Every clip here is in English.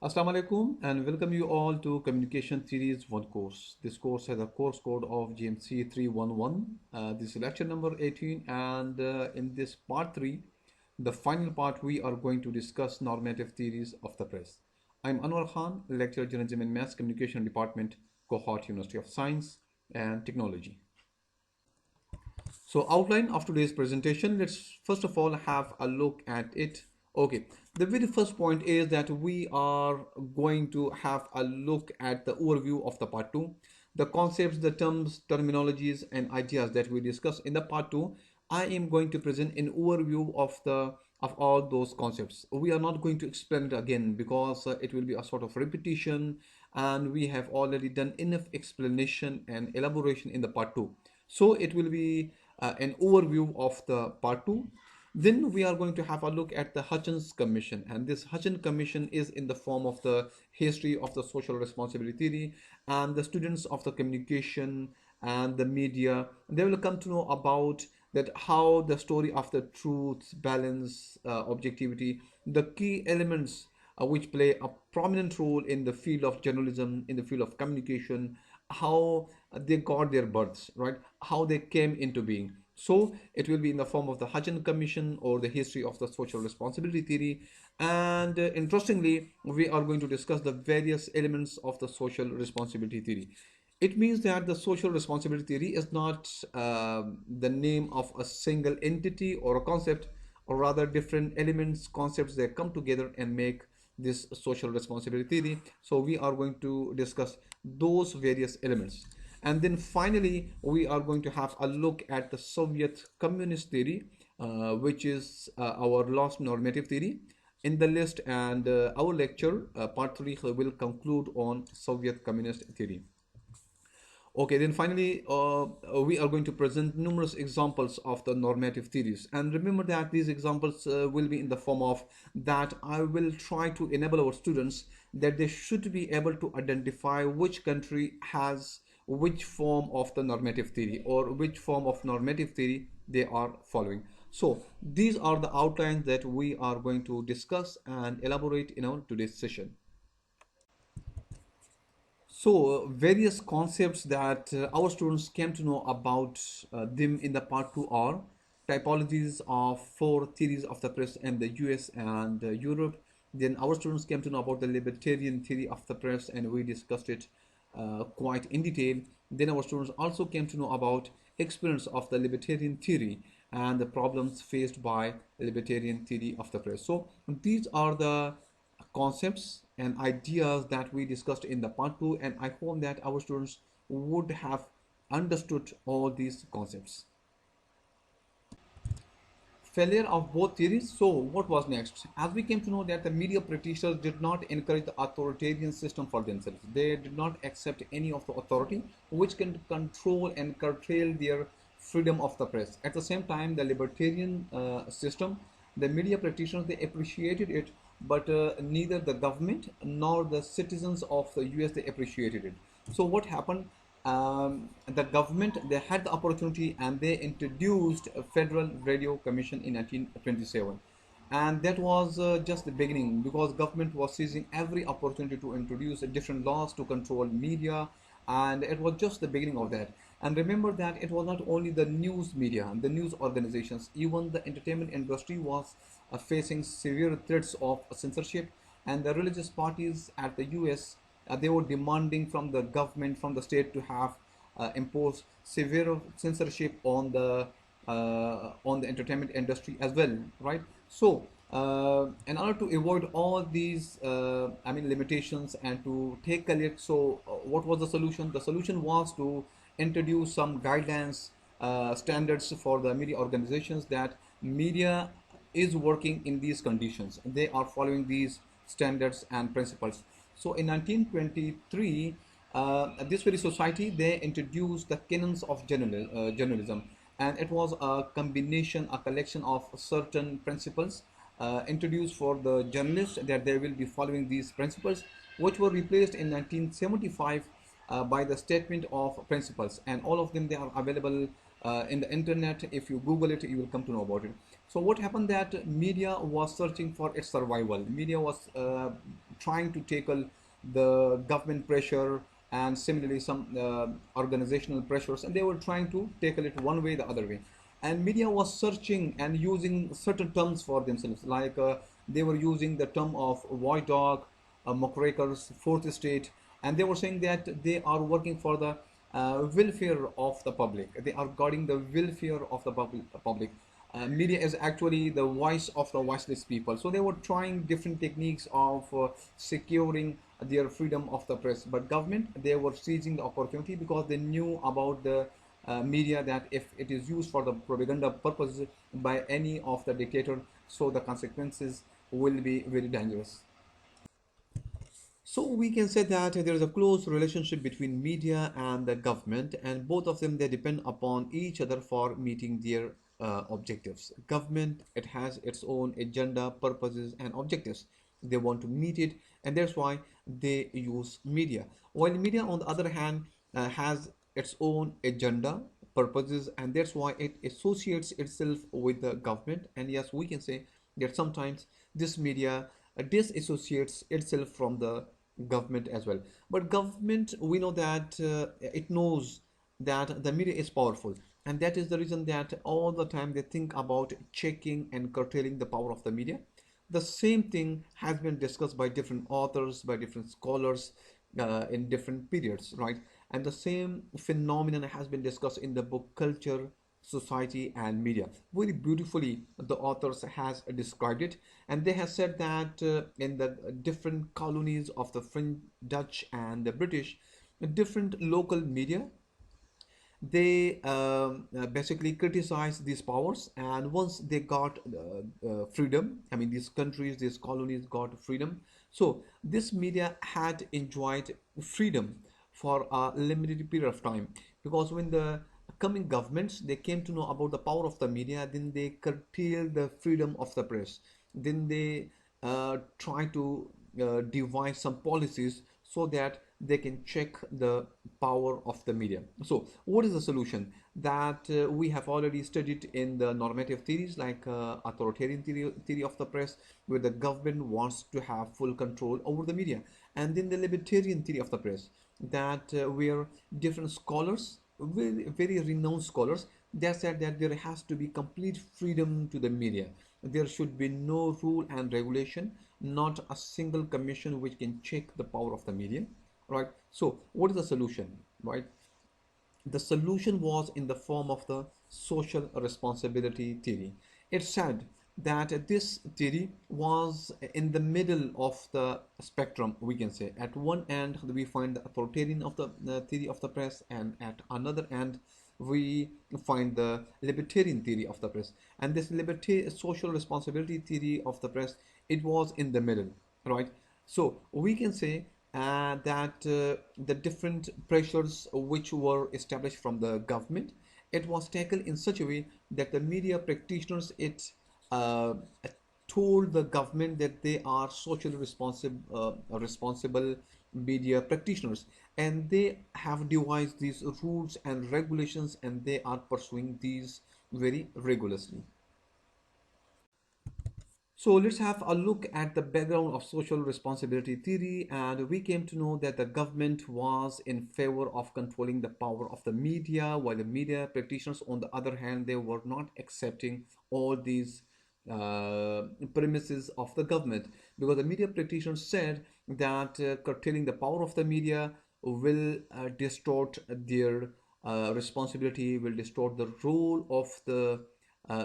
Assalamu alaikum and welcome you all to Communication Theories 1 course. This course has a course code of GMC 311. This is lecture number 18 and in this part 3, the final part, we are going to discuss normative theories of the press. I'm Anwar Khan, lecturer journalism and mass communication department, Cohort University of Science and Technology. So outline of today's presentation, let's first of all have a look at it. Okay, the very first point is that we are going to have a look at the overview of the part 2. The concepts, the terms, terminologies and ideas that we discussed in the part 2, I am going to present an overview of all those concepts. We are not going to explain it again because it will be a sort of repetition and we have already done enough explanation and elaboration in the part 2. So it will be an overview of the part 2. Then we are going to have a look at the Hutchins Commission, and this Hutchins Commission is in the form of the history of the social responsibility theory, and the students of the communication and the media, they will come to know about that how the story of the truth, balance, objectivity, the key elements which play a prominent role in the field of journalism, in the field of communication, how they got their births, right? How they came into being. So it will be in the form of the Hutchins Commission or the history of the social responsibility theory. And interestingly, we are going to discuss the various elements of the social responsibility theory. It means that the social responsibility theory is not the name of a single entity or a concept, or rather different elements, concepts, they come together and make this social responsibility theory. So we are going to discuss those various elements. And then finally, we are going to have a look at the Soviet communist theory, which is our last normative theory in the list. And our lecture, part 3, will conclude on Soviet communist theory. Okay, then finally, we are going to present numerous examples of the normative theories. And remember that these examples will be in the form of that I will try to enable our students that they should be able to identify which country has which form of the normative theory or which form of normative theory they are following. So these are the outlines that we are going to discuss and elaborate in our today's session. So, various concepts that our students came to know about them in the part 2 are typologies of four theories of the press in the US and Europe. Then our students came to know about the libertarian theory of the press and we discussed it quite in detail. Then our students also came to know about experience of the libertarian theory and the problems faced by libertarian theory of the press. So these are the concepts and ideas that we discussed in the part 2, and I hope that our students would have understood all these concepts. Failure of both theories. So what was next? As we came to know that the media practitioners did not encourage the authoritarian system for themselves. They did not accept any of the authority which can control and curtail their freedom of the press. At the same time, the libertarian system, the media practitioners, they appreciated it, but neither the government nor the citizens of the US, they appreciated it. So what happened? The government, they had the opportunity and they introduced a federal radio commission in 1927, and that was just the beginning because government was seizing every opportunity to introduce different laws to control media, and it was just the beginning of that. And remember that it was not only the news media, the news organizations, even the entertainment industry was facing severe threats of censorship, and the religious parties at the US, they were demanding from the government, from the state, to have impose severe censorship on the entertainment industry as well, right? So in order to avoid all these limitations and to take a look, so what was the solution? The solution was to introduce some guidelines, standards for the media organizations, that media is working in these conditions, they are following these standards and principles. So in 1923, this very society, they introduced the canons of journalism, and it was a combination, a collection of certain principles introduced for the journalists, that they will be following these principles, which were replaced in 1975 by the statement of principles, and all of them, they are available in the internet. If you google it, you will come to know about it. So what happened that media was searching for its survival. Media was trying to tackle the government pressure and similarly some organizational pressures, and they were trying to tackle it one way the other way. And media was searching and using certain terms for themselves, like they were using the term of watchdog, muckrakers, fourth estate, and they were saying that they are working for the welfare of the public. They are guarding the welfare of the public. Media is actually the voice of the voiceless people. So they were trying different techniques of securing their freedom of the press. But government, they were seizing the opportunity because they knew about the media, that if it is used for the propaganda purposes by any of the dictator, so the consequences will be very dangerous. So we can say that there is a close relationship between media and the government, and both of them they depend upon each other for meeting their objectives. Government, it has its own agenda, purposes, and objectives. They want to meet it, and that's why they use media. While media, on the other hand, has its own agenda, purposes, and that's why it associates itself with the government. And yes, we can say that sometimes this media disassociates itself from the government as well. But government, we know that it knows that the media is powerful, and that is the reason that all the time they think about checking and curtailing the power of the media. The same thing has been discussed by different authors, by different scholars in different periods, right? And the same phenomenon has been discussed in the book Culture, Society, and Media. Very beautifully, the authors has described it, and they have said that in the different colonies of the French, Dutch, and the British, different local media, they basically criticized these powers, and once they got freedom, I mean these countries, these colonies got freedom, so this media had enjoyed freedom for a limited period of time, because when the coming governments they came to know about the power of the media, then they curtailed the freedom of the press, then they try to devise some policies so that they can check the power of the media. So, what is the solution? That we have already studied in the normative theories, like authoritarian theory of the press, where the government wants to have full control over the media, and then the libertarian theory of the press, that where different scholars, very renowned scholars, they said that there has to be complete freedom to the media. There should be no rule and regulation, not a single commission which can check the power of the media, right? So what is the solution, right? The solution was in the form of the social responsibility theory. It said that this theory was in the middle of the spectrum, we can say. At one end, we find the authoritarian of the theory of the press, and at another end, we find the libertarian theory of the press. And this social responsibility theory of the press, it was in the middle, right? So we can say that the different pressures which were established from the government, it was tackled in such a way that the media practitioners, it uh, told the government that they are socially responsible media practitioners, and they have devised these rules and regulations, and they are pursuing these very rigorously. So let's have a look at the background of social responsibility theory, and we came to know that the government was in favor of controlling the power of the media, while the media practitioners, on the other hand, they were not accepting all these premises of the government, because the media practitioners said that curtailing the power of the media will distort their responsibility, will distort the role of the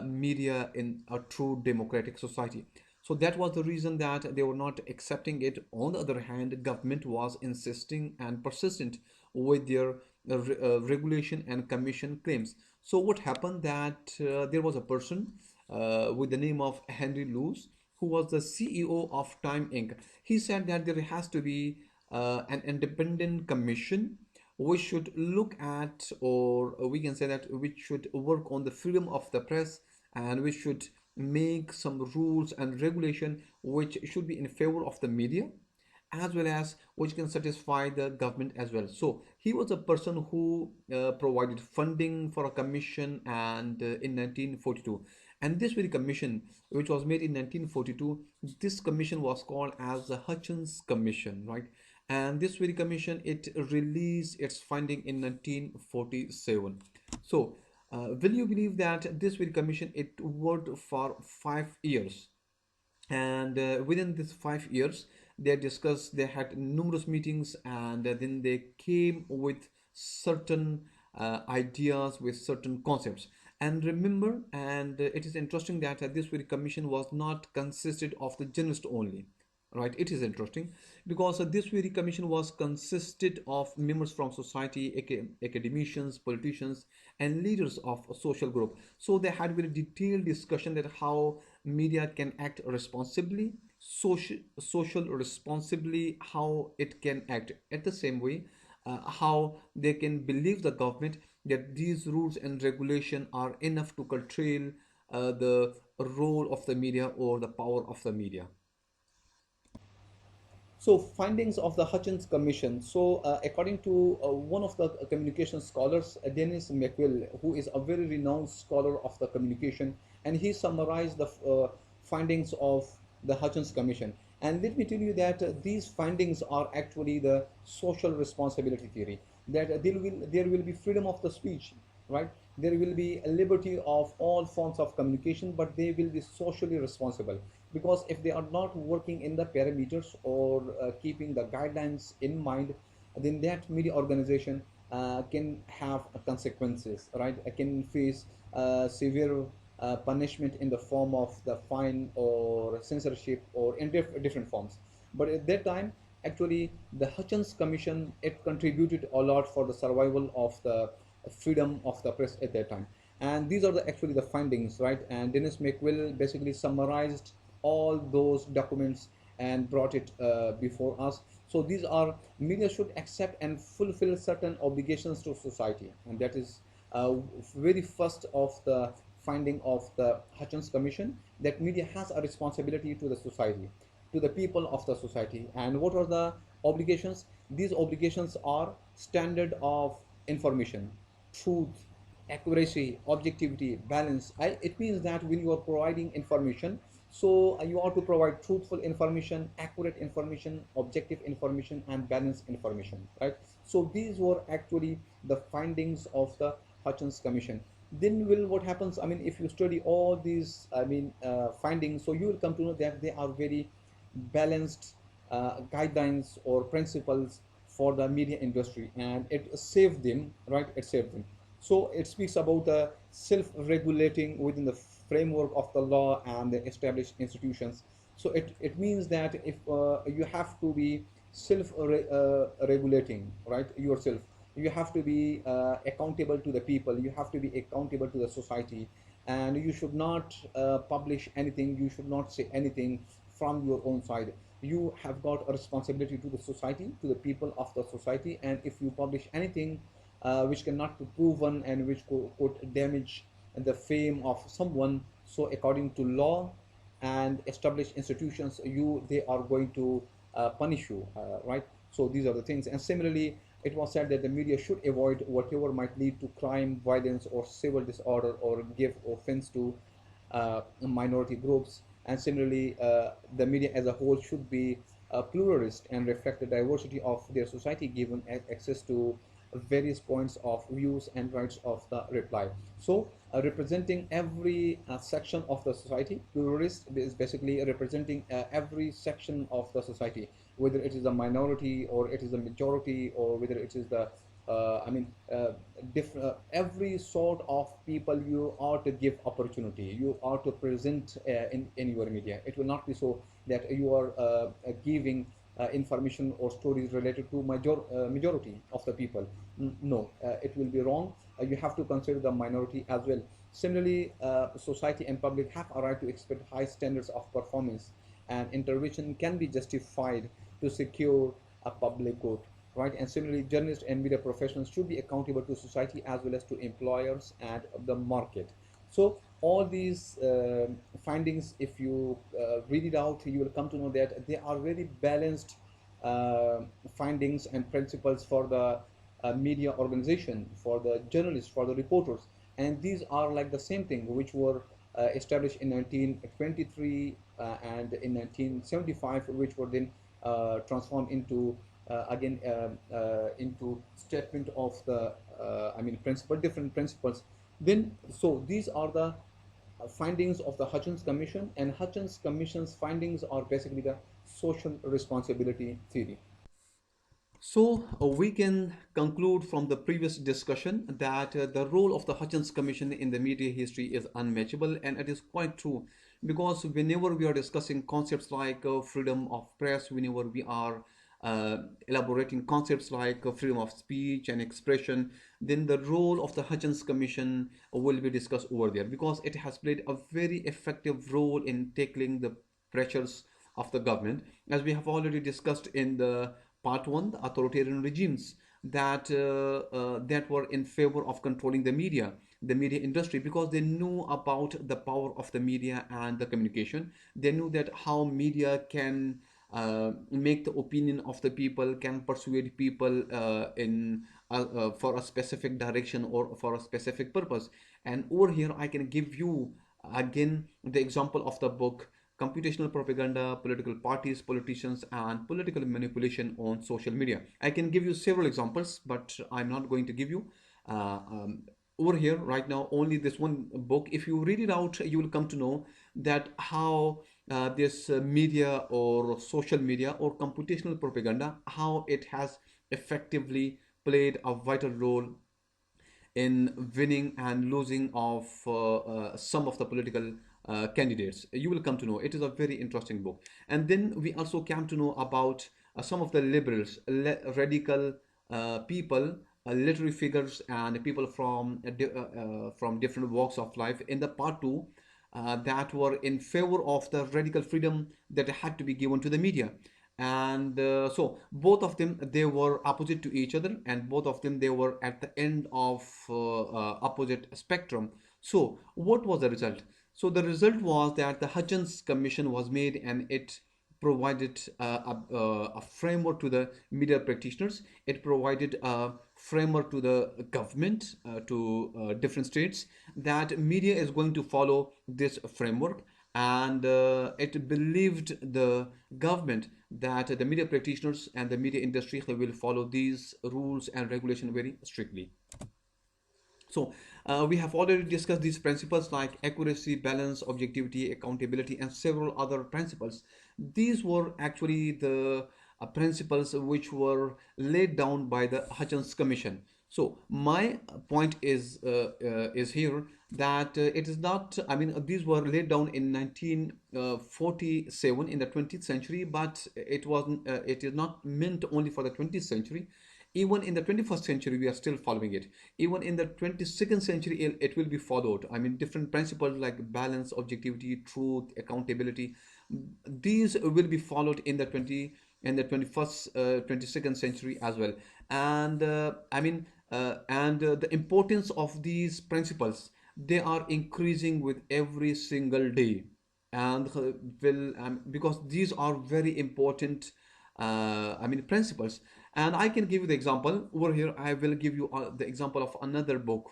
media in a true democratic society. So that was the reason that they were not accepting it. On the other hand, government was insisting and persistent with their regulation and commission claims. So what happened that there was a person with the name of Henry Luce, who was the CEO of Time Inc. He said that there has to be an independent commission which should look at, or we can say that which should work on the freedom of the press, and we should make some rules and regulation which should be in favor of the media, as well as which can satisfy the government as well. So he was a person who provided funding for a commission, and in 1942, And this very commission, which was made in 1942, this commission was called as the Hutchins Commission, right? And this very commission, it released its finding in 1947. So, will you believe that this very commission, it worked for 5 years? And within these 5 years, they discussed, they had numerous meetings, and then they came with certain ideas, with certain concepts. And remember, and it is interesting that this very commission was not consisted of the journalists only, right? It is interesting because this very commission was consisted of members from society, academicians, politicians, and leaders of a social group. So they had very detailed discussion that how media can act responsibly, social responsibly, how it can act at the same way, how they can believe the government that these rules and regulation are enough to curtail the role of the media or the power of the media. So, findings of the Hutchins Commission. So, according to one of the communication scholars, Dennis McWill, who is a very renowned scholar of the communication, and he summarized the findings of the Hutchins Commission. And let me tell you that these findings are actually the social responsibility theory. That there will be freedom of the speech, right? There will be a liberty of all forms of communication, but they will be socially responsible, because if they are not working in the parameters or keeping the guidelines in mind, then that media organization can have consequences, right? Can face severe punishment in the form of the fine or censorship or in different forms. But at that time, actually, the Hutchins Commission, it contributed a lot for the survival of the freedom of the press at that time. And these are actually the findings, right? And Dennis McWill basically summarized all those documents and brought it before us. So these are, media should accept and fulfill certain obligations to society, and that is very first of the finding of the Hutchins Commission, that media has a responsibility to the society, to the people of the society. And what are the obligations? These obligations are standard of information, truth, accuracy, objectivity, balance. It means that when you are providing information, so you are to provide truthful information, accurate information, objective information, and balanced information, right? So these were actually the findings of the Hutchins Commission. Then will what happens? I mean, if you study all these, findings, so you will come to know that they are very balanced guidelines or principles for the media industry, and it saved them, right? It saved them. So it speaks about self-regulating within the framework of the law and the established institutions. So it means that if you have to be self-regulating, right, yourself, you have to be accountable to the people, you have to be accountable to the society, and you should not publish anything, you should not say anything from your own side. You have got a responsibility to the society, to the people of the society, and if you publish anything which cannot be proven and which could damage the fame of someone, so according to law and established institutions, they are going to punish you, right? So these are the things. And similarly, it was said that the media should avoid whatever might lead to crime, violence, or civil disorder, or give offense to minority groups. And similarly, the media as a whole should be pluralist and reflect the diversity of their society, given access to various points of views and rights of the reply. So, representing every section of the society, pluralist is basically representing every section of the society, whether it is a minority or it is a majority, or whether it is the every sort of people you are to give opportunity, you are to present in your media. It will not be so that you are giving information or stories related to majority of the people. No, it will be wrong. You have to consider the minority as well. Similarly, society and public have a right to expect high standards of performance, and intervention can be justified to secure a public good, right? And similarly, journalists and media professionals should be accountable to society as well as to employers and the market. So all these findings, if you read it out, you will come to know that they are very balanced uh, findings and principles for the media organization, for the journalists, for the reporters. And these are like the same thing which were established in 1923 and in 1975, which were then transformed into into statement of the principle, different principles. Then, so these are the findings of the Hutchins Commission, and Hutchins Commission's findings are basically the social responsibility theory. So we can conclude from the previous discussion that the role of the Hutchins Commission in the media history is unmatchable, and it is quite true because whenever we are discussing concepts like freedom of press, whenever we are elaborating concepts like freedom of speech and expression, then the role of the Hutchins Commission will be discussed over there because it has played a very effective role in tackling the pressures of the government, as we have already discussed in the part one, the authoritarian regimes that were in favor of controlling the media industry, because they knew about the power of the media and the communication. They knew that how media can make the opinion of the people, can persuade people in for a specific direction or for a specific purpose. And over here, I can give you again the example of the book Computational Propaganda, Political Parties, Politicians, and Political Manipulation on Social Media. I can give you several examples, but I'm not going to give you. Uh, um, Over here right now only this one book. If you read it out, you will come to know that how this media or social media or computational propaganda, how it has effectively played a vital role in winning and losing of some of the political candidates. You will come to know. It is a very interesting book. And then we also came to know about some of the liberals, radical people, literary figures, and people from different walks of life in the part two that were in favor of the radical freedom that had to be given to the media. And so both of them, they were opposite to each other, and both of them, they were at the end of opposite spectrum. So what was the result? So the result was that the Hutchins Commission was made, and it provided a framework to the media practitioners. It provided a framework to the government, to different states, that media is going to follow this framework. And it believed the government that the media practitioners and the media industry will follow these rules and regulation very strictly. So we have already discussed these principles like accuracy, balance, objectivity, accountability, and several other principles. These were actually the principles which were laid down by the Hutchins Commission. So my point is here that it is not. I mean, these were laid down in 1947 in the 20th century, but it wasn't. It is not meant only for the 20th century. Even in the 21st century, we are still following it. Even in the 22nd century, it will be followed. I mean, different principles like balance, objectivity, truth, accountability, these will be followed in the 21st 22nd century as well. And the importance of these principles, they are increasing with every single day. And will because these are very important principles. And I can give you the example over here. I will give you the example of another book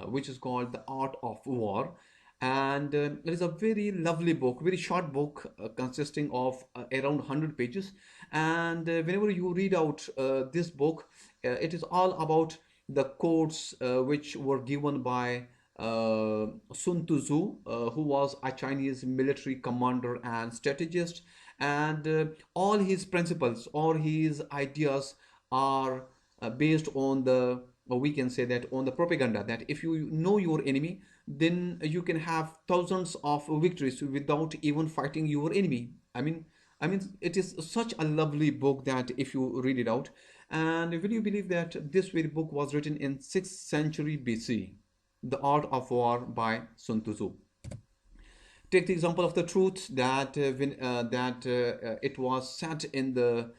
which is called The Art of War. And it is a very lovely book, very short book, consisting of around 100 pages. And whenever you read out this book, it is all about the quotes which were given by Sun Tzu, who was a Chinese military commander and strategist. And all his principles or his ideas are based on the, or we can say that, on the propaganda, that if you know your enemy, then you can have thousands of victories without even fighting your enemy. I mean, it is such a lovely book that if you read it out. And will you believe that this very book was written in 6th century BC? The Art of War by Sun Tzu. Take the example of the truth that it was said in the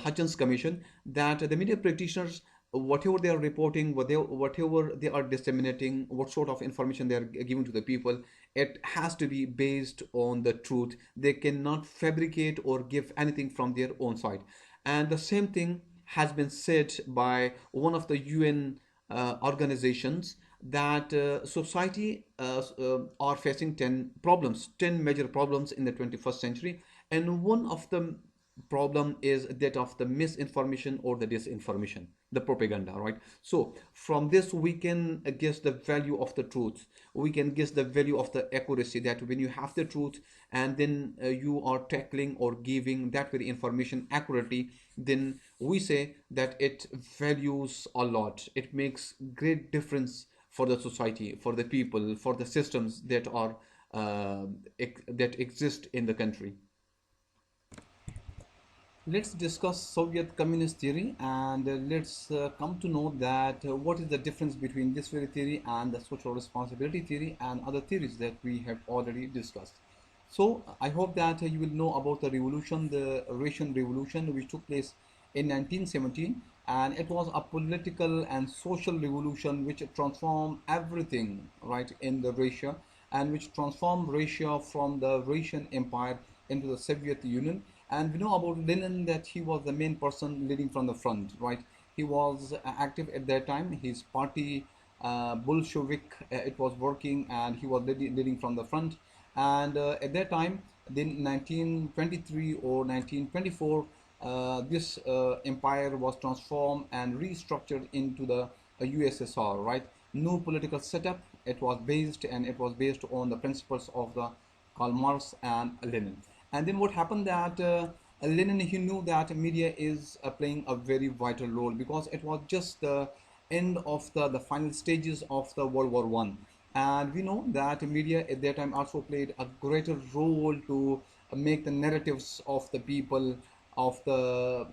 Hutchins Commission that the media practitioners, whatever they are reporting, whatever they are disseminating, what sort of information they are giving to the people, it has to be based on the truth. They cannot fabricate or give anything from their own side. And the same thing has been said by one of the UN organizations, that society are facing 10 problems, 10 major problems in the 21st century. And one of the problem is that of the misinformation or the disinformation, the propaganda, right? So from this we can guess the value of the truth. We can guess the value of the accuracy, that when you have the truth and then you are tackling or giving that very information accurately, then we say that it values a lot. It makes great difference for the society, for the people, for the systems that are that exist in the country. Let's discuss Soviet communist theory, and let's come to know that what is the difference between this very theory and the social responsibility theory and other theories that we have already discussed. So I hope that you will know about the revolution, the Russian Revolution, which took place in 1917, and it was a political and social revolution which transformed everything right in the Russia, and which transformed Russia from the Russian Empire into the Soviet Union. And we know about Lenin that he was the main person leading from the front, right? He was active at that time. His party, Bolshevik, it was working, and he was leading from the front. And at that time, in 1923 or 1924, this empire was transformed and restructured into the USSR, right? New political setup. It was based on the principles of the Karl Marx and Lenin. And then what happened that Lenin, he knew that media is playing a very vital role, because it was just the end of the final stages of the World War One. And we know that media at that time also played a greater role to make the narratives of the people of the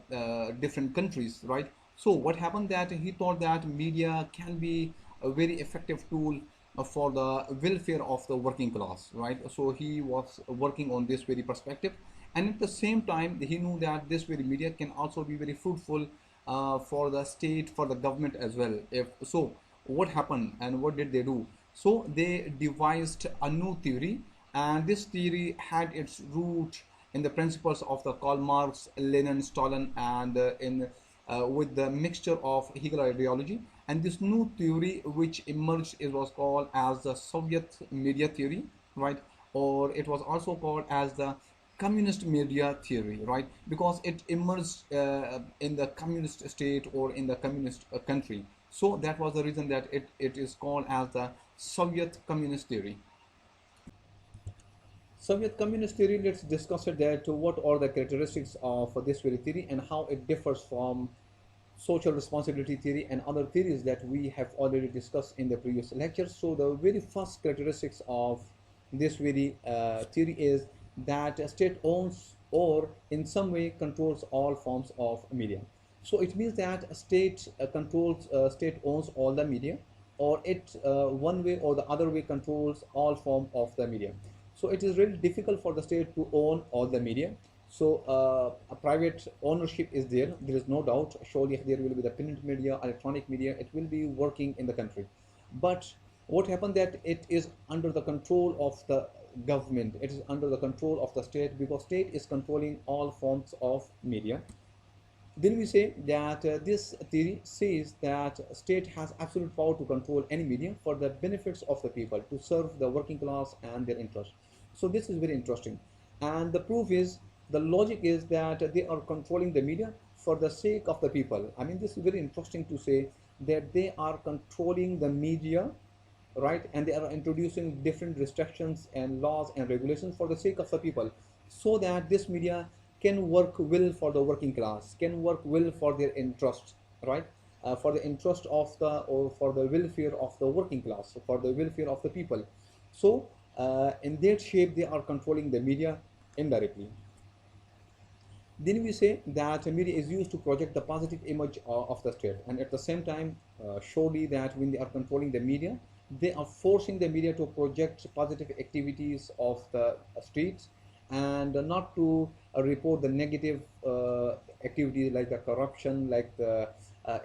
different countries, right? So what happened that he thought that media can be a very effective tool for the welfare of the working class, right? So he was working on this very perspective, and at the same time he knew that this very media can also be very fruitful for the state, for the government as well. If so, what happened and what did they do? So they devised a new theory, and this theory had its root in the principles of the Karl Marx, Lenin, Stalin, and in with the mixture of Hegel ideology. And this new theory which emerged, it was called as the Soviet media theory, right? Or it was also called as the communist media theory, right? Because it emerged in the communist state or in the communist country. So that was the reason that it is called as the Soviet communist theory. Soviet communist theory, let's discuss it, that what are the characteristics of this very theory and how it differs from social responsibility theory and other theories that we have already discussed in the previous lectures. So the very first characteristics of this very theory is that a state owns or in some way controls all forms of media. So it means that a state controls, state owns all the media, or it one way or the other way controls all form of the media. So it is really difficult for the state to own all the media. So a private ownership is there. There is no doubt. Surely there will be the print media, electronic media. It will be working in the country. But what happened that it is under the control of the government. It is under the control of the state, because state is controlling all forms of media. Then we say that this theory says that state has absolute power to control any medium for the benefits of the people, to serve the working class and their interests. So this is very interesting, and the proof is, the logic is that they are controlling the media for the sake of the people. I mean, this is very interesting to say that they are controlling the media, right? And they are introducing different restrictions and laws and regulations for the sake of the people, so that this media can work well for the working class, can work well for their interest, right? For the interest of the, or for the welfare of the working class, for the welfare of the people. So in that shape they are controlling the media indirectly. Then we say that media is used to project the positive image of the state, and at the same time, surely that when they are controlling the media, they are forcing the media to project positive activities of the streets, and not to report the negative activities like the corruption, like the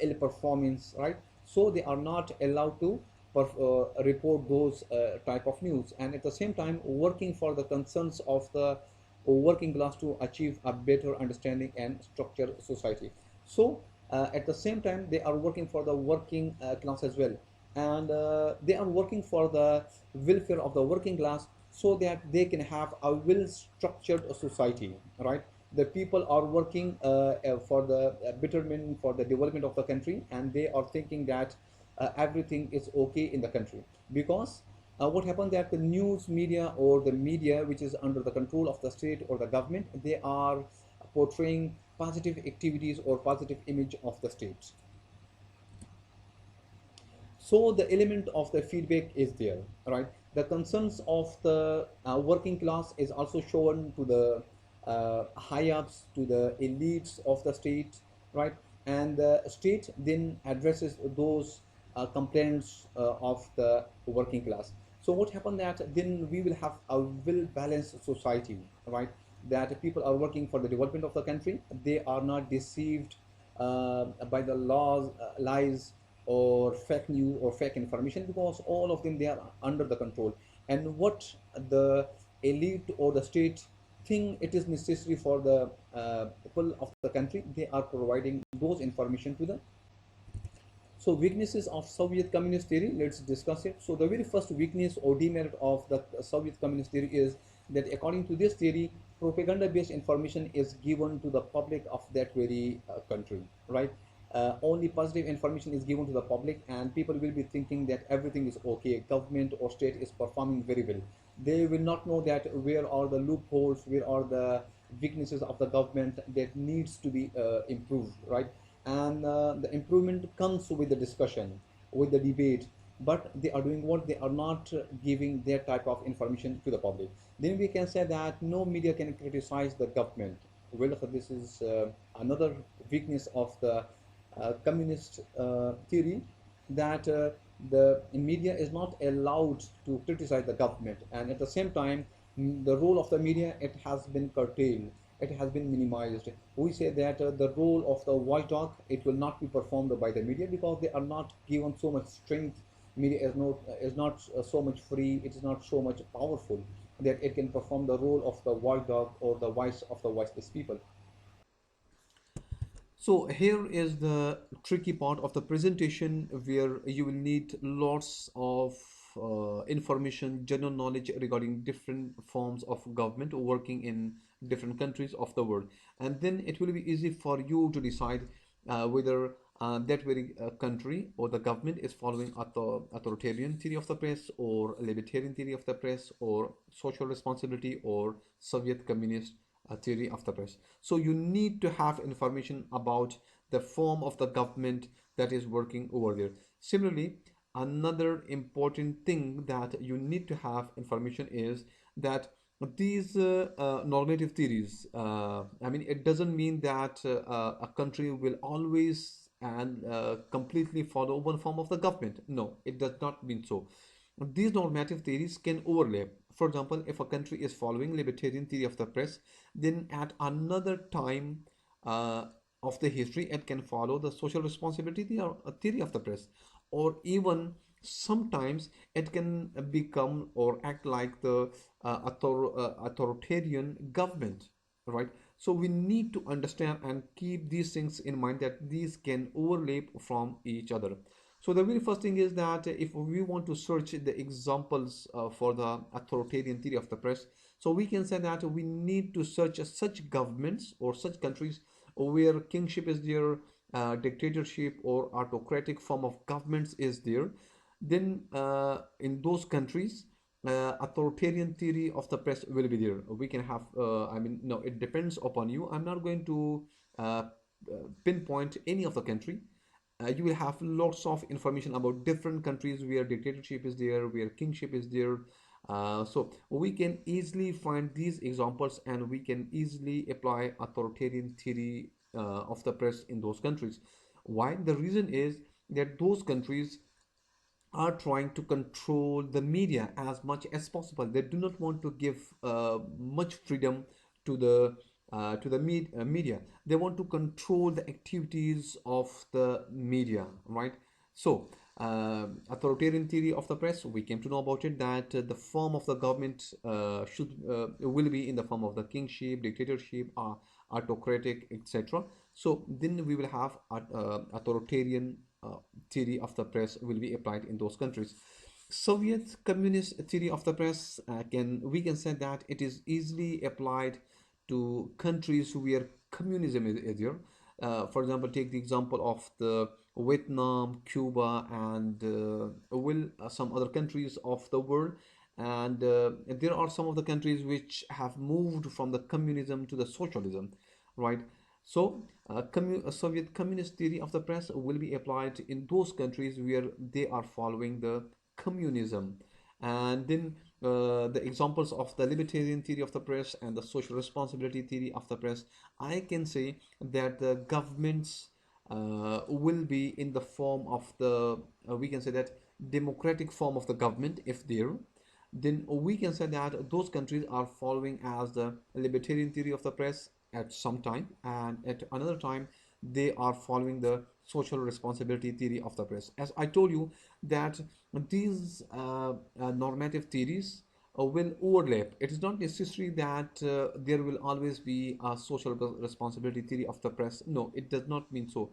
ill performance, right? So they are not allowed to report those type of news, and at the same time working for the concerns of the working class to achieve a better understanding and structure society. So at the same time they are working for the working class as well. and they are working for the welfare of the working class so that they can have a well structured society, right? The people are working for the betterment, for the development of the country, and they are thinking that everything is okay in the country because what happened that the news media or the media which is under the control of the state or the government, they are portraying positive activities or positive image of the state. So the element of the feedback is there, right? The concerns of the working class is also shown to the high ups, to the elites of the state, right? And the state then addresses those complaints of the working class. So what happened that then we will have a well balanced society, right? That people are working for the development of the country, they are not deceived by the laws, lies, or fake news or fake information, because all of them they are under the control. And what the elite or the state think it is necessary for the people of the country, they are providing those information to the. So weaknesses of Soviet communist theory, let's discuss it. So the very first weakness or demerit of the Soviet communist theory is that according to this theory, propaganda-based information is given to the public of that very country, right? Only positive information is given to the public, and people will be thinking that everything is okay. Government or state is performing very well. They will not know that where are the loopholes, where are the weaknesses of the government that needs to be improved, right? And the improvement comes with the discussion, with the debate, but they are doing what, they are not giving their type of information to the public. Then we can say that no media can criticize the government. Well, so this is another weakness of the communist theory, that the media is not allowed to criticize the government, and at the same time the role of the media, it has been curtailed, it has been minimized. We say that the role of the watchdog, it will not be performed by the media because they are not given so much strength. Media is not so much free, it is not so much powerful that it can perform the role of the watchdog or the voice of the voiceless people. So here is the tricky part of the presentation where you will need lots of information, general knowledge regarding different forms of government working in different countries of the world. And then it will be easy for you to decide whether that very country or the government is following authoritarian theory of the press, or libertarian theory of the press, or social responsibility, or Soviet communist theory of the press. So you need to have information about the form of the government that is working over there. Similarly, another important thing that you need to have information is that these normative theories, I mean, it doesn't mean that a country will always and completely follow one form of the government. No, it does not mean so. These normative theories can overlap. For example, if a country is following libertarian theory of the press, then at another time uh, of the history, it can follow the social responsibility theory of the press, or even sometimes it can become or act like the authoritarian government, right? So we need to understand and keep these things in mind, that these can overlap from each other. So the very first thing is that if we want to search the examples for the authoritarian theory of the press, so we can say that we need to search such governments or such countries where kingship is there, dictatorship or autocratic form of governments is there. Then in those countries, authoritarian theory of the press will be there. We can have, I mean, no, it depends upon you. I'm not going to pinpoint any of the country. You will have lots of information about different countries where dictatorship is there, where kingship is there. So we can easily find these examples, and we can easily apply authoritarian theory of the press in those countries. Why? The reason is that those countries are trying to control the media as much as possible. They do not want to give much freedom to the media. They want to control the activities of the media, right? So, authoritarian theory of the press, we came to know about it, that the form of the government should will be in the form of the kingship, dictatorship, autocratic, etc. So then we will have authoritarian uh, theory of the press will be applied in those countries. Soviet communist theory of the press, can we can say that it is easily applied to countries where communism is there. For example, take the example of the Vietnam, Cuba, and some other countries of the world. And there are some of the countries which have moved from the communism to the socialism, right? So, Soviet communist theory of the press will be applied in those countries where they are following the communism. And then the examples of the libertarian theory of the press and the social responsibility theory of the press, I can say that the governments will be in the form of the, we can say that, democratic form of the government if there. Then we can say that those countries are following as the libertarian theory of the press at some time, and at another time they are following the social responsibility theory of the press. As I told you that these normative theories will overlap. It is not necessary that there will always be a social responsibility theory of the press. No, it does not mean so.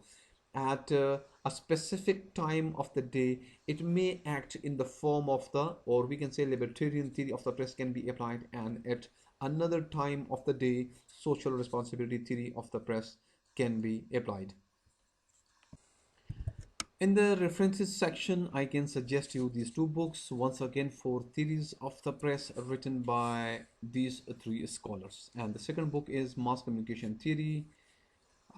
At a specific time of the day, it may act in the form of the, or we can say, libertarian theory of the press can be applied, and at another time of the day, social responsibility theory of the press can be applied. In the references section, I can suggest you these two books once again for theories of the press written by these three scholars. And the second book is Mass Communication Theory,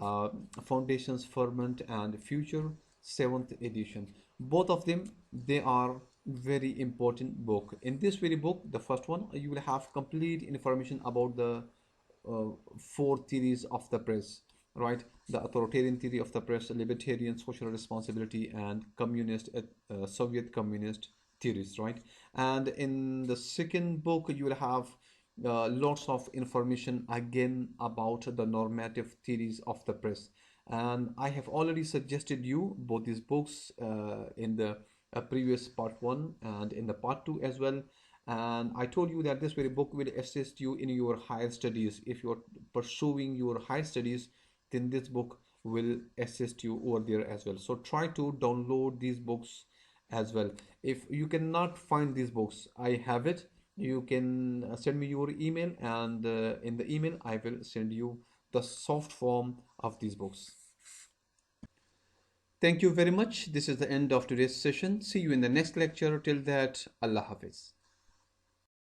uh, Foundations, Ferment, and Future, seventh edition. Both of them, they are very important book. In this very book, the first one, you will have complete information about the uh, four theories of the press, right? The authoritarian theory of the press, libertarian, social responsibility, and communist, Soviet communist theories, right? And in the second book, you will have lots of information again about the normative theories of the press. And I have already suggested you both these books in the previous part one and in the part two as well. And I told you that this very book will assist you in your higher studies. If you're pursuing your higher studies, then this book will assist you over there as well. So try to download these books as well. If you cannot find these books, I have it. You can send me your email, and in the email, I will send you the soft form of these books. Thank you very much. This is the end of today's session. See you in the next lecture. Till that, Allah Hafiz.